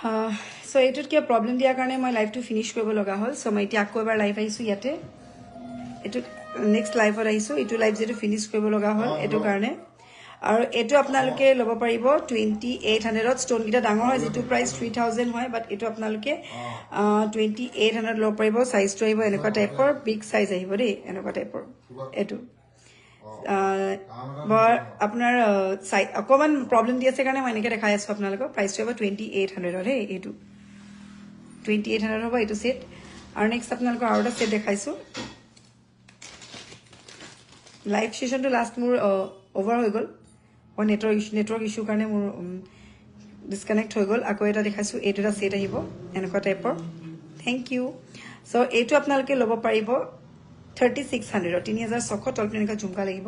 so এইটোত কিবা problem দিয়াৰ কাৰণে মই লাইভটো ফিনিছ কৰিব লগা হ'ল চ' মই এতিয়া আকৌ এবাৰ লাইভ আহিছোঁ ইয়াতে এইটো নেক্সট লাইভত আহিছোঁ এইটো লাইভ যিটো ফিনিছ কৰিব লগা হ'ল এইটো কাৰণে আৰু এইটো আপোনালোকে ল'ব পাৰিব 2800ত ষ্ট'নকেইটা ডাঙৰ হয় যিটো প্ৰাইচ 3000 হয় বাট এইটো আপোনালোকে 2800 ল'ব পাৰিব চাইজটো আহিব এনেকুৱা টাইপৰ বিগ চাইজ আহিব দেই এনেকুৱা টাইপৰ এইটো বৰ আপোনাৰ অকণমান প্ৰব্লেম দি আছে কাৰণে মই এনেকৈ দেখাই আছোঁ আপোনালোকক প্ৰাইচটো হ'ব 2800 দেই এইটো 2800 হ'ব এইটো ছেট আৰু নেক্সট আপোনালোকৰ আৰু এটা ছেট দেখাইছোঁ লাইভ ছেশ্যনটো লাষ্ট মোৰ অভাৰ হৈ গ'ল মই নেটৱৰ্ক ইছ্যুৰ কাৰণে মোৰ ডিছকানেক্ট হৈ গ'ল আকৌ এটা দেখাইছোঁ এইটো এটা ছেট আহিব এনেকুৱা টাইপৰ থেংক ইউ চ' এইটো আপোনালোকে ল'ব পাৰিব 3600 3600 তলপিনে এনেকুৱা ঝুমকা লাগিব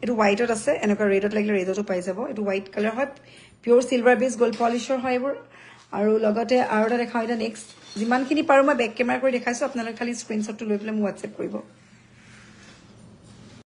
এইটো হোৱাইটত আছে এনেকুৱা ৰেডত লাগিলে ৰেডতো পাই যাব এইটো হোৱাইট কালাৰ হয় পিয়'ৰ চিলভাৰ বেছ গ'ল্ড পলিছৰ হয় এইবোৰ আৰু লগতে আৰু এটা দেখাওঁ এতিয়া নেক্সট যিমানখিনি পাৰোঁ মই বেক কেমেৰা কৰি দেখাইছোঁ আপোনালোকে খালি স্ক্ৰীনশ্বটটো লৈ পেলাই মোক হোৱাটছএপ কৰিব